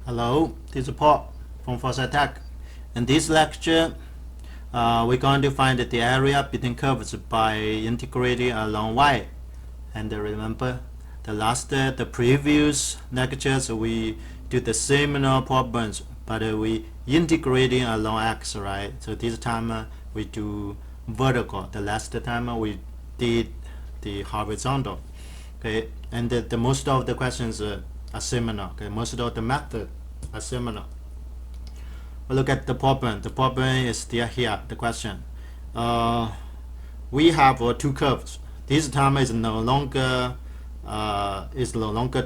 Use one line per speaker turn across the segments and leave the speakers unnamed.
Hello, this is Paul from Foresight Tech. In this lecture, we're going to find the area between curves by integrating along y. And remember, the previous lectures we do the similar problems, but we integrating along x, right? So this time we do vertical. The last time we did the horizontal. Okay, and the most of the questions are similar. Okay, most of the method are similar. We look at the problem. The problem is still here. The question. We have two curves. This time is no longer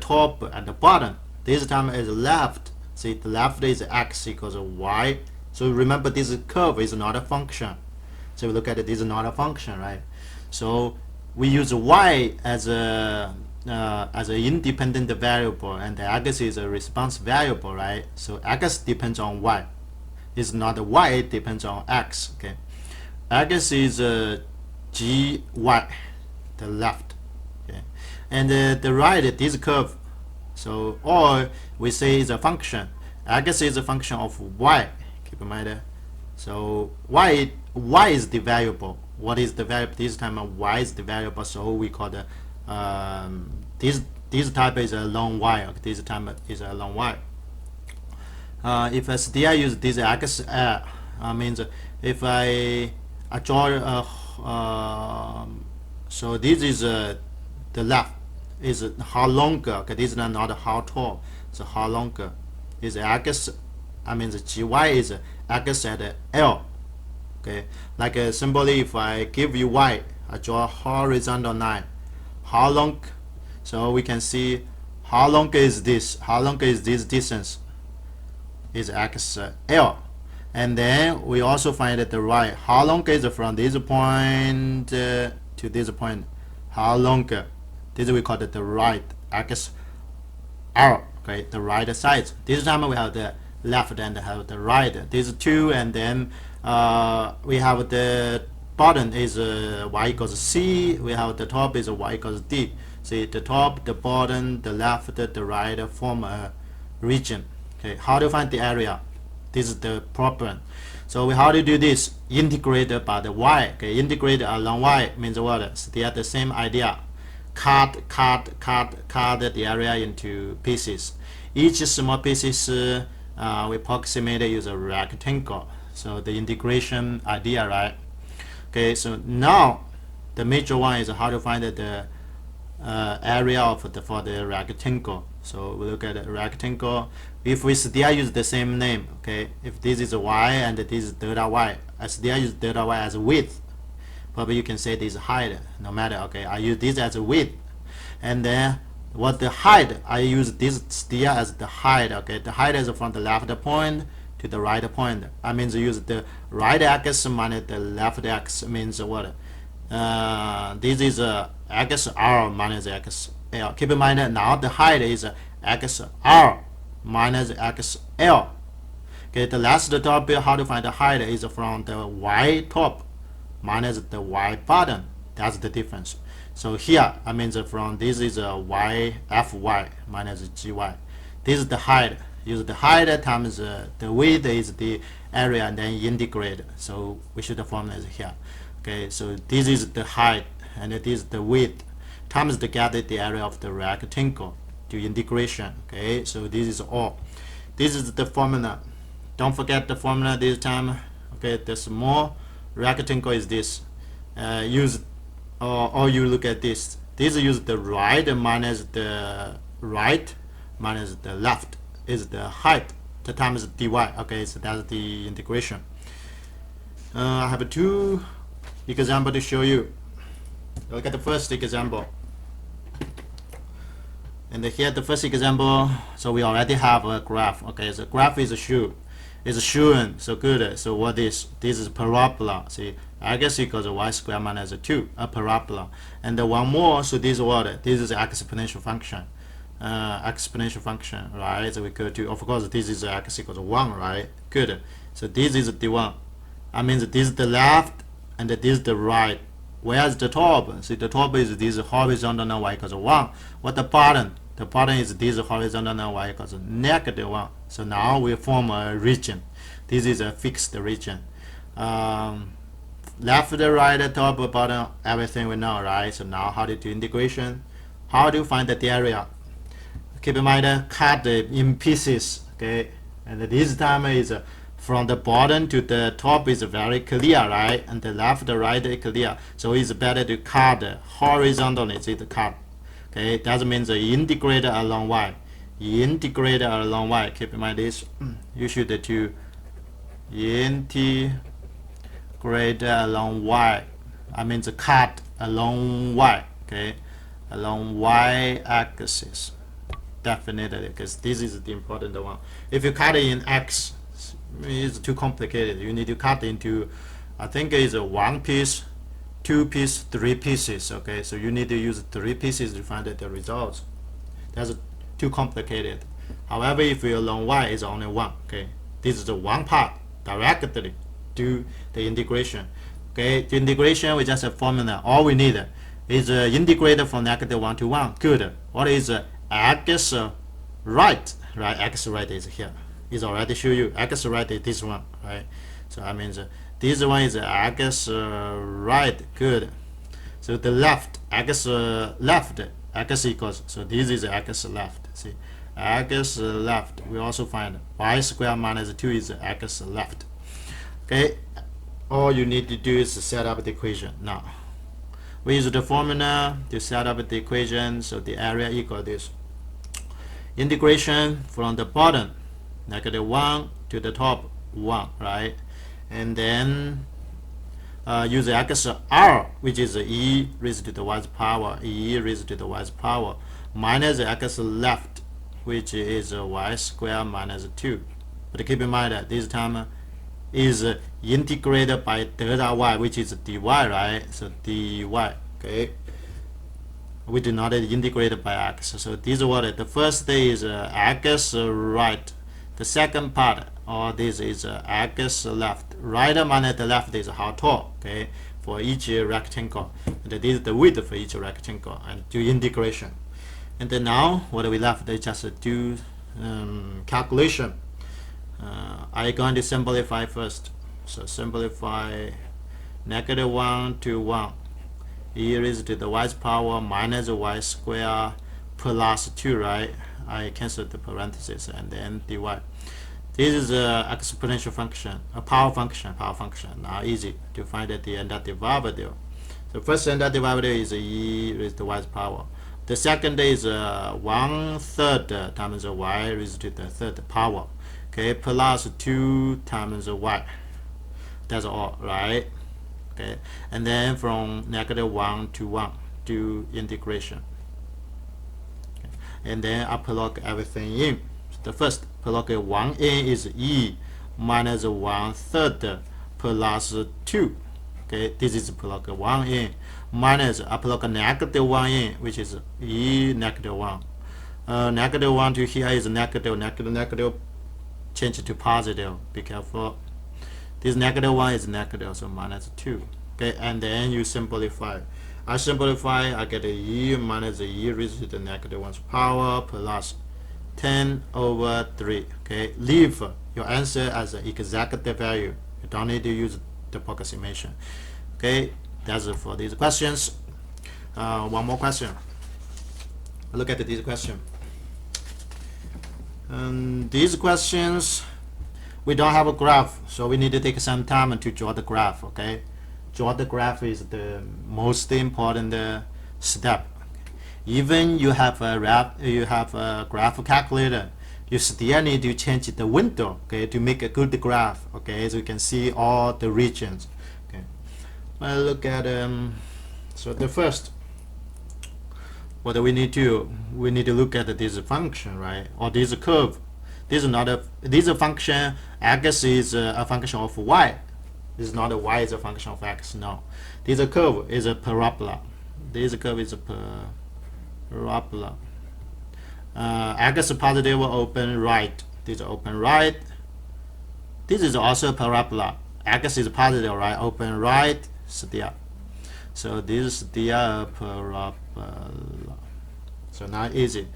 top at the bottom. This time is left. See, the left is x equals y. So remember, this curve is not a function. So we look at it. This is not a function, right? So we use y as an independent variable, and the x is a response variable, right? So x depends on y. It's not y, it depends on x. Okay, x is gy, the left. Okay, and the right, this curve. So or we say is a function. X is a function of y. Keep in mind that. So y is the variable. What is the variable? This time y is the variable, so we call the this type is a long y. This time is a long y. If I still use this x, means if I draw so this is the left is how longer. Okay, this is not how tall. So how longer is x? I mean the gy is x at L. Okay, like simply if I give you y, I draw a horizontal line. How long? So we can see how long is this? How long is this distance? Is x L. And then we also find that the right. How long is it from this point to this point? How long? This we call it the right x L. Okay, the right side. This time we have the left and have the right. These two, and then we have the bottom is y equals c. We have the top is y equals d. See, the top, the bottom, the left, the right form a region. Okay, how to find the area? This is the problem. So we how to do this? Integrate by the y. Okay, integrate along y means what? Still the same idea. Cut the area into pieces. Each small pieces we approximate use a rectangle. So the integration idea, right? Okay, so now the major one is how to find the area of for the rectangle. So we look at the rectangle. If we still use the same name, okay, if this is y and this is delta y, I still use delta y as width. Probably you can say this is height, no matter. Okay, I use this as width, and then what the height? I use this still as the height. Okay, the height is from the left point to the right point. I mean, use the right x minus the left x means what? This is x r minus x l. Keep in mind that now the height is x r minus x l. Okay, the last topic, how to find the height, is from the y top minus the y bottom. That's the difference. So here, I mean from this is y fy minus gy. This is the height. Use the height times the width is the area, and then integrate. So we should formula is here. Okay, so this is the height and this is the width times together the area of the rectangle to integration. Okay, so this is all. This is the formula. Don't forget the formula this time. Okay, the small rectangle is this. Use or you look at this. This use the right minus the right minus the left is the height. The times dy. Okay, so that's the integration. I have two example to show you. Look at the first example. And here the first example, so we already have a graph. Okay, so graph is shown. So good. So what is this is parabola. See, x equals y squared minus 2, a parabola. And the one more, so this is what? This is exponential function. Right? So we go to, of course, this is x equals 1, right? Good. So this is the one. I mean, this is the left and this is the right. Where's the top? See, the top is this horizontal y equals 1. What the bottom? The bottom is this horizontal line y equals -1. So now we form a region. This is a fixed region. Left, right, top, bottom, everything we know, right? So now how to do integration? How to find the area? Keep in mind, cut in pieces, okay? And this time is from the bottom to the top is very clear, right? And the left, right is clear. So it's better to cut horizontally. It's cut. Okay, that means integrate along y. Integrate along y. Keep in mind this. You should do integrate along y. I mean the cut along y. Okay, along y axis. Definitely, because this is the important one. If you cut in x, it's too complicated. You need to cut into, I think it's a 1 piece, 2 piece, 3 pieces. Okay, so you need to use 3 pieces to find the results. That's too complicated. However, if your along y is only 1, okay, this is the one part. Directly do the integration. Okay, the integration we just a formula. All we need is integrate from -1 to 1. Good. What is x right? Right, x right is here. It's already show you x right is this one, right? So I mean this one is x right. Good. So the left x left x equals, so this is x left. See, x left. We also find y squared minus 2 is x left. Okay, all you need to do is set up the equation. Now we use the formula to set up the equation. So the area equal this. Integration from the bottom -1 to the top 1, right? And then use xr, which is e raised to the y's power, e raised to the y's power, minus x left, which is y squared minus 2. But keep in mind that this time is integrated by delta y, which is dy, right? So dy, okay? We do not integrate by x. So this is what the first is x right. The second part, or this is x left. Right minus the left is how tall, okay, for each rectangle. And this is the width for each rectangle, and do integration. And then now what we left is just do calculation. I'm going to simplify first. So simplify -1 to 1. E raised to the y's power minus y squared plus 2, right? I cancelled the parentheses, and then dy. This is an exponential function, a power function. Now easy to find the end derivative. The first end derivative is e raised to y's power. The second is 1/3 times y raised to the third power. Okay, plus 2 times y. That's all, right? Okay, and then from -1 to 1 do integration. Okay. And then I plug everything in. The first plug 1 in is e minus 1/3 plus 2. Okay, this is plug 1 in minus I plug -1 in, which is e -1. -1 to here is negative, change to positive. Be careful. This -1 is negative, so minus 2. Okay, and then you simplify. I simplify, I get a e minus e raised to the -1's power plus 10/3. Okay, leave your answer as an exact value. You don't need to use the approximation. Okay, that's it for these questions. One more question. Look at this question. These questions, we don't have a graph, so we need to take some time to draw the graph. Okay, draw the graph is the most important step. Even you have a graph calculator, you still need to change the window, okay, to make a good graph. Okay, so you can see all the regions. Okay, well, look at so the first, what do we need to? We need to look at this function, right? Or this curve. This is not a function. X is a function of y. This is not a y is a function of x. No, this curve is a parabola. This curve is a parabola. X positive open right. This is open right. This is also a parabola. X is positive, right? Open right. Still. So this is the parabola. So now easy.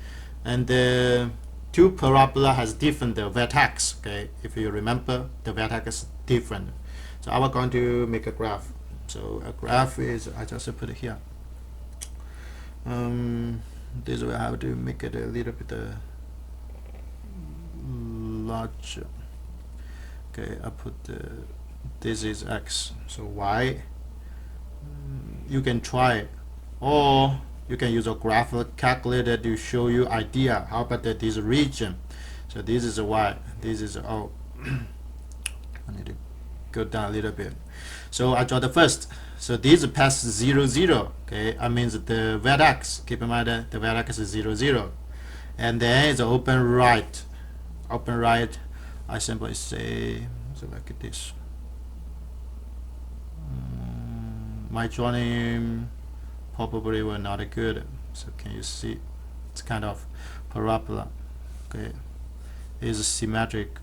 and the two parabola has different vertex. Okay, if you remember, the vertex is different. So I was going to make a graph. So a graph is, I just put it here. This way I have to make it a little bit larger. Okay, I put this is x, so y. You can try, or you can use a graph calculator to show you idea. How about this region? So this is y, this is o. I need to go down a little bit. So I draw the first. So this pass 0, 0. Okay, I means the vertex. Keep in mind that the vertex is 0, 0, and then it's open right. Open right. I simply say so like this. My drawing probably were not good. So can you see? It's kind of parabola. Okay, it's symmetric.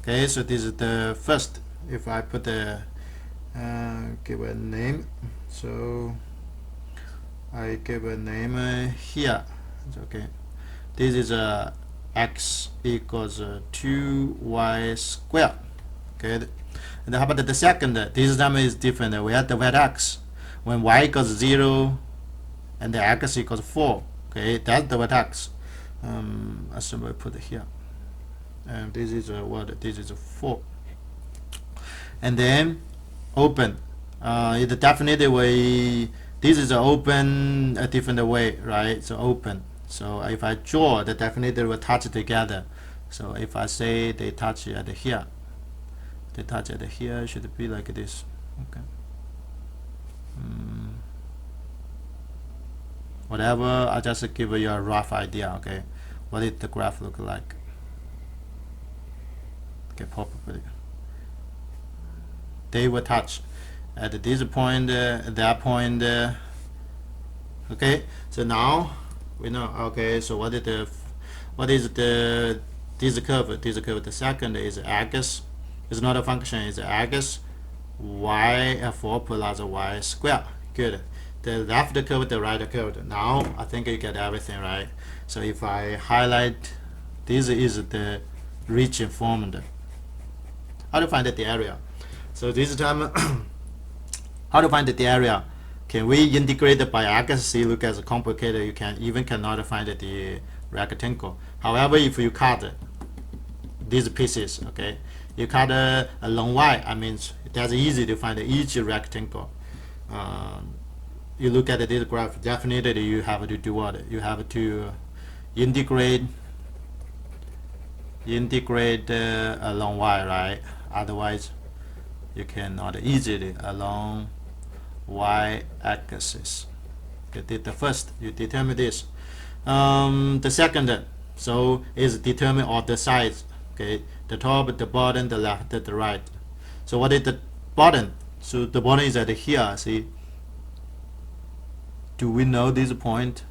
Okay, so this is the first. If I put the give a name, so I give a name here. Okay, this is x equals 2y squared. Okay, and how about the second? This time is different. We have the vertex when y equals 0 and the x equals 4. Okay, that's the vertex. I simply put it here. And this is what? This is 4. And then open. It definitely way. This is open a different way, right? So open. So if I draw, the definitely will touch together. So if I say they touch at here, they touch at here, should be like this. Okay. Whatever. I just give you a rough idea. Okay, what did the graph look like? Okay, probably they will touch at this point, that point. Okay, so now we know. Okay, so what is the this curve? This curve. The second is x. It's not a function. It's x y 4 plus y squared. Good. The left curve, the right curve. Now I think you get everything right. So if I highlight, this is the region formed. How to find the area? So this time, how to find the area? Can we integrate by x? See, look as complicated. You cannot find the rectangle. However, if you cut these pieces, okay, you cut along y. I mean, that's easy to find each rectangle. You look at this graph. Definitely, you have to do what? You have to integrate along y, right? Otherwise, you cannot easily along y-axis. Okay, the first, you determine this. The second, so is determine all the sides. Okay, the top, the bottom, the left, the right. So what is the bottom? So the bottom is at here. See, do we know this point?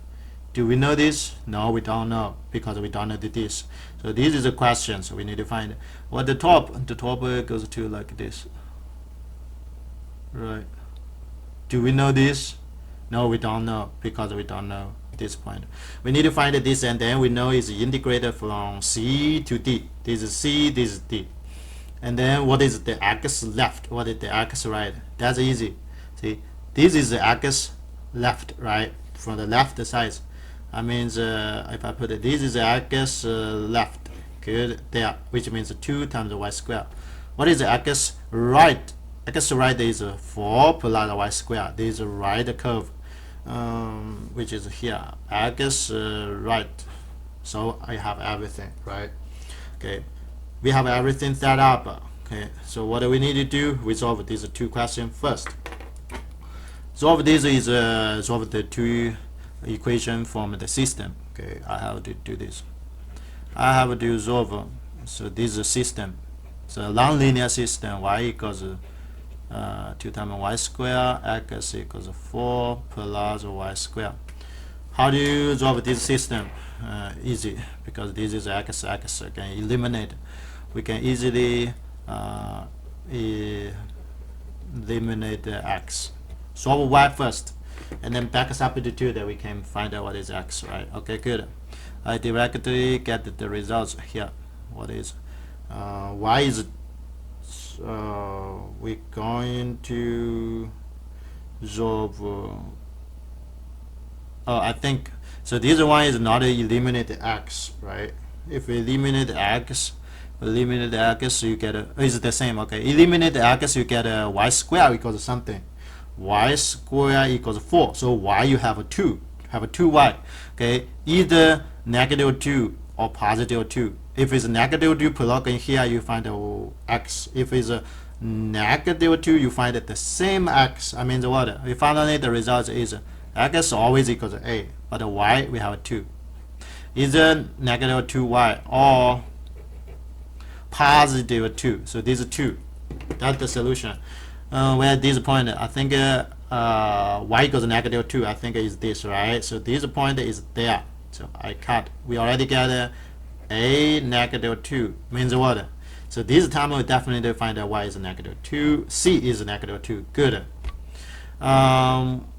Do we know this? No, we don't know, because we don't know this. So this is a question. So we need to find what the top. The top goes to like this, right? Do we know this? No, we don't know, because we don't know this point. We need to find this, and then we know it's integrated from C to D. This is C, this is D. And then what is the x left? What is the x right? That's easy. See, this is the x left, right? From the left side. I means if I put it, this is the x left. Good, there, which means 2 times y squared. What is the x right? X right is 4 plus y squared. This is right curve, which is here. X right. So I have everything, right? Okay, we have everything set up. Okay, so what do we need to do? We solve these two questions first. Solve this is solve the two equation from the system. Okay, I have to do this. I have to solve. So this is a system. So non-linear system. Y equals 2 times y squared. X equals 4 plus y squared. How do you solve this system? Easy, because this is x. X can eliminate. We can easily eliminate the x. solve y first, and then back substitute that we can find out what is x, right? Okay, good. I directly get the results here. What is y is we're going to solve I think so. This one is not eliminate x, right? If we eliminate x, you get is the same. Okay, eliminate x, you get y square equals something. Y square equals 4. So y you have a 2. Have a 2y. Okay, either -2 or +2. If it's -2, plug in here, you find x. If it's a -2, you find the same x. I mean, what? We finally the result is x always equals a, but y we have 2. Either -2y or +2. So these are 2. That's the solution. Where this point, I think y equals -2. I think is this, right? So this point is there. So I cut. We already get a -2 means what? So this time we definitely find that y is -2. C is -2. Good.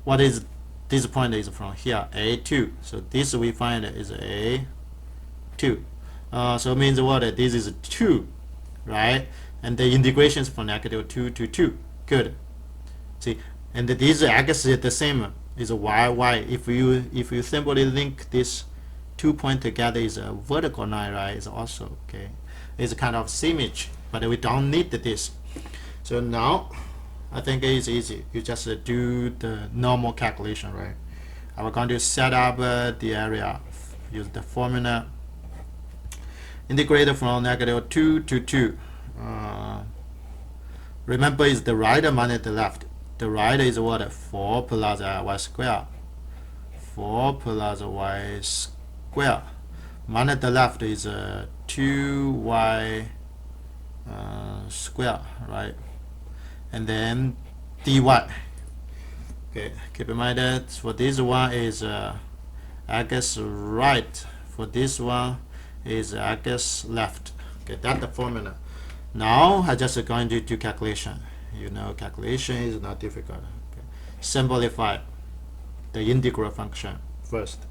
What is this point is from here? A2. So this we find is A2. So it means what? This is 2, right? And the integration is from -2 to 2. Good. See, and this x is the same. Is y. If you simply link this 2 points together, is a vertical line, right? It's also okay. It's kind of symmetry, but we don't need this. So now I think it's easy. You just do the normal calculation, right? I'm going to set up the area. Use the formula. Integrate from -2 to 2. Remember, is the right minus the left. The right is what? 4 plus y square. 4 plus y square. Minus the left is 2y square, right? And then dy. Okay, keep in mind that for this one is x right. For this one is x left. Okay, that's the formula. Now I just going to do calculation. You know, calculation is not difficult. Okay. Simplify the integral function first,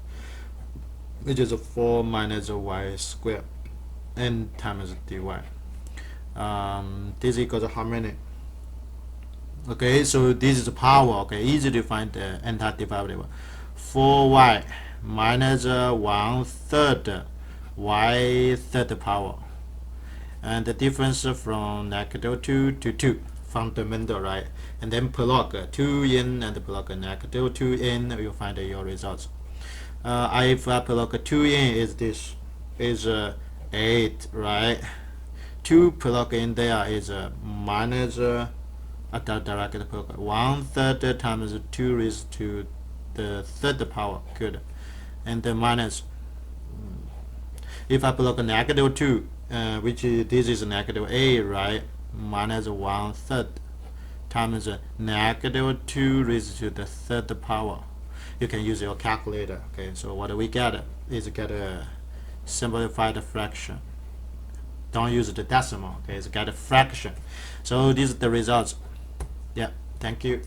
which is 4 minus y squared n times dy. This equals how many? Okay, so this is power. Okay, easy to find the antiderivative. 4y minus 1/3 y third power, and the difference from -2 to 2, fundamental, right? And then plug 2 in and plug -2 in, you'll find your results. If I plug 2 in, is this is 8, right? 2 plug in there is minus direct plug 1/3 times 2 raised to the third power. Good. And the minus, if I plug -2, which is, this is -a, right? Minus 1/3 times -2 raised to the third power. You can use your calculator. Okay, so what we get is get a simplified fraction. Don't use the decimal. Okay, it's get a fraction. So these are the results. Yeah, thank you.